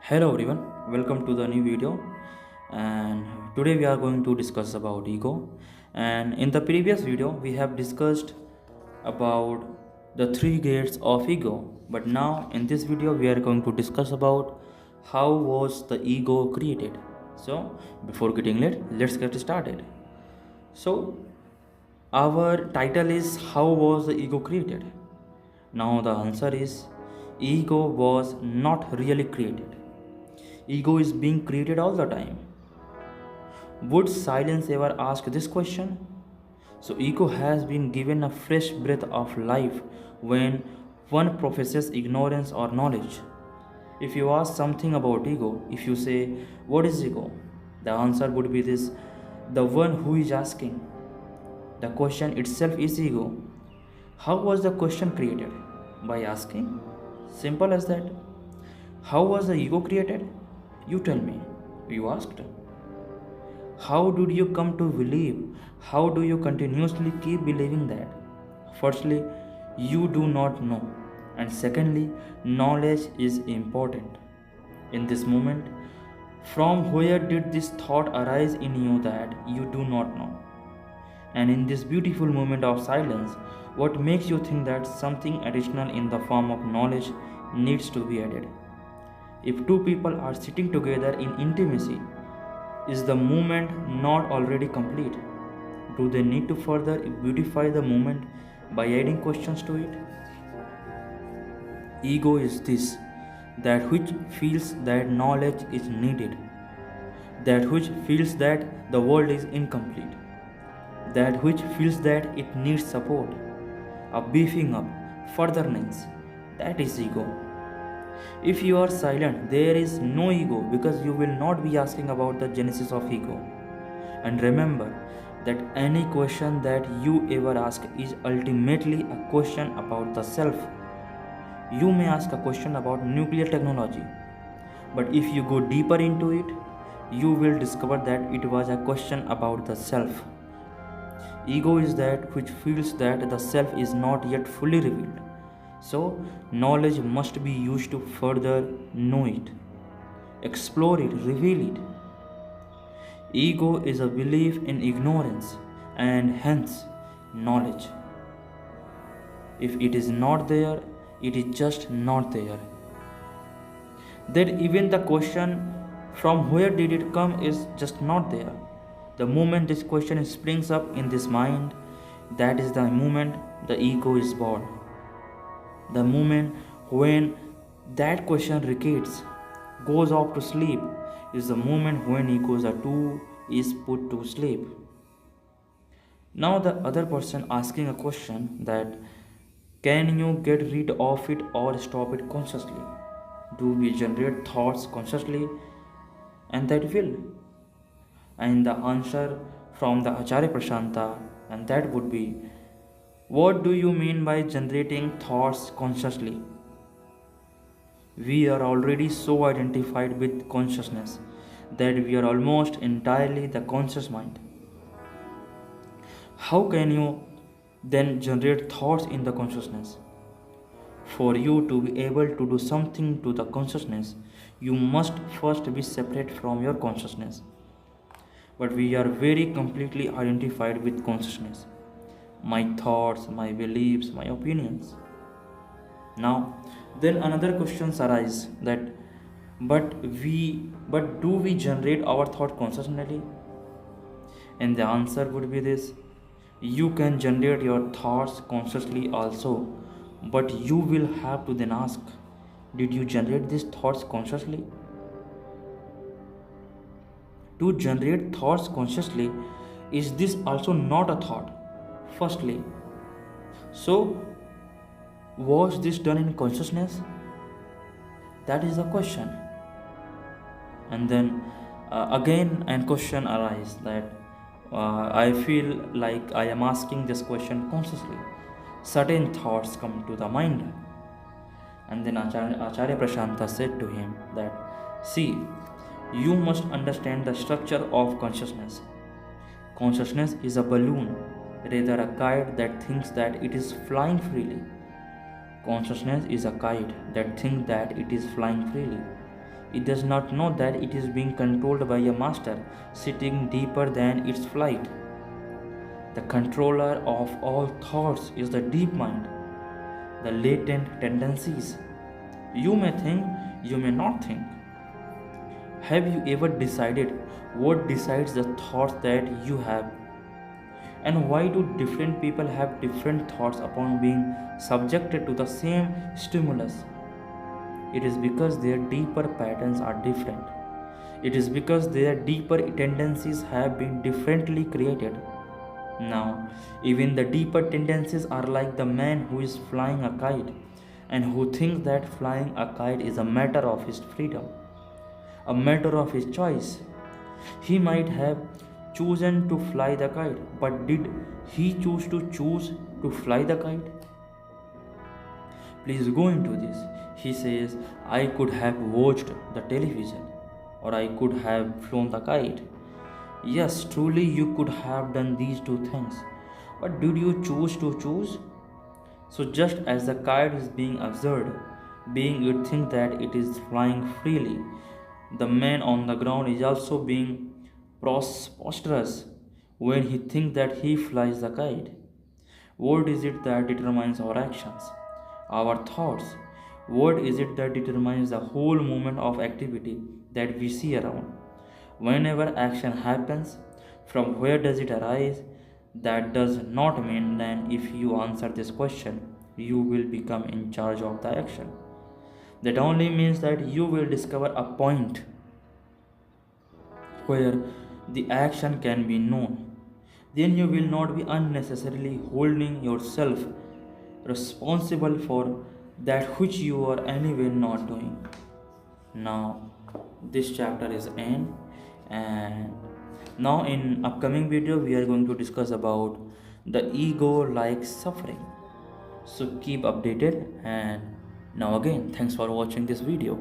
Hello everyone, welcome to the new video. And today we are going to discuss about ego. And in the previous video we have discussed about the three gates of ego. But now in this video we are going to discuss about how was the ego created. So before getting late, let's get started. So our title is how was the ego created? Now the answer is ego was not really created. Ego is being created all the time. Would silence ever ask this question? So, ego has been given a fresh breath of life when one professes ignorance or knowledge. If you ask something about ego, if you say, what is ego? The answer would be this: the one who is asking. The question itself is ego. How was the question created? By asking. Simple as that. How was the ego created? You tell me. You asked. How did you come to believe? How do you continuously keep believing that? Firstly, you do not know. And secondly, knowledge is important. In this moment, from where did this thought arise in you that you do not know? And in this beautiful moment of silence, what makes you think that something additional in the form of knowledge needs to be added? If two people are sitting together in intimacy, is the moment not already complete? Do they need to further beautify the moment by adding questions to it? Ego is this, that which feels that knowledge is needed, that which feels that the world is incomplete, that which feels that it needs support, a beefing up, furtherance. That is ego. If you are silent, there is no ego because you will not be asking about the genesis of ego. And remember that any question that you ever ask is ultimately a question about the self. You may ask a question about nuclear technology, but if you go deeper into it, you will discover that it was a question about the self. Ego is that which feels that the self is not yet fully revealed. So, knowledge must be used to further know it, explore it, reveal it. Ego is a belief in ignorance and hence knowledge. If it is not there, it is just not there. Then, even the question from where did it come is just not there. The moment this question springs up in this mind, that is the moment the ego is born. The moment when that question recates, goes off to sleep, is the moment when ego's two is put to sleep. Now the other person asking a question that can you get rid of it or stop it consciously? Do we generate thoughts consciously? And that will. And the answer from the Acharya Prashanta, and that would be, what do you mean by generating thoughts consciously? We are already so identified with consciousness that we are almost entirely the conscious mind. How can you then generate thoughts in the consciousness? For you to be able to do something to the consciousness, you must first be separate from your consciousness. But we are very completely identified with consciousness. My thoughts, my beliefs, my opinions. Now, then another questions arise that but do we generate our thought consciously? And the answer would be this: you can generate your thoughts consciously also, but you will have to then ask, did you generate these thoughts consciously? To generate thoughts consciously, is this also not a thought? Firstly, so was this done in consciousness? That is the question. And then again, a question arises that I feel like I am asking this question consciously. Certain thoughts come to the mind. And then Acharya Prashanta said to him that, see, you must understand the structure of consciousness. Consciousness is a balloon, rather a kite that thinks that it is flying freely. Consciousness is a kite that thinks that it is flying freely. It does not know that it is being controlled by a master sitting deeper than its flight. The controller of all thoughts is the deep mind, the latent tendencies. You may think, you may not think. Have you ever decided what decides the thoughts that you have? And why do different people have different thoughts upon being subjected to the same stimulus? It is because their deeper patterns are different. It is because their deeper tendencies have been differently created. Now, even the deeper tendencies are like the man who is flying a kite and who thinks that flying a kite is a matter of his freedom, a matter of his choice. He might have chosen to fly the kite, but did he choose to fly the kite? Please go into this. He says, I could have watched the television or I could have flown the kite. Yes, truly you could have done these two things. But did you choose to choose? So, just as the kite is being observed, being you think that it is flying freely, the man on the ground is also being prosperous when he thinks that he flies the kite. What is it that determines our actions? Our thoughts. What is it that determines the whole movement of activity that we see around? Whenever action happens, from where does it arise? That does not mean that if you answer this question, you will become in charge of the action. That only means that you will discover a point where the action can be known. Then you will not be unnecessarily holding yourself responsible for that which you are anyway not doing. Now, this chapter is end, and now in upcoming video we are going to discuss about the ego like suffering. So keep updated, and now again thanks for watching this video.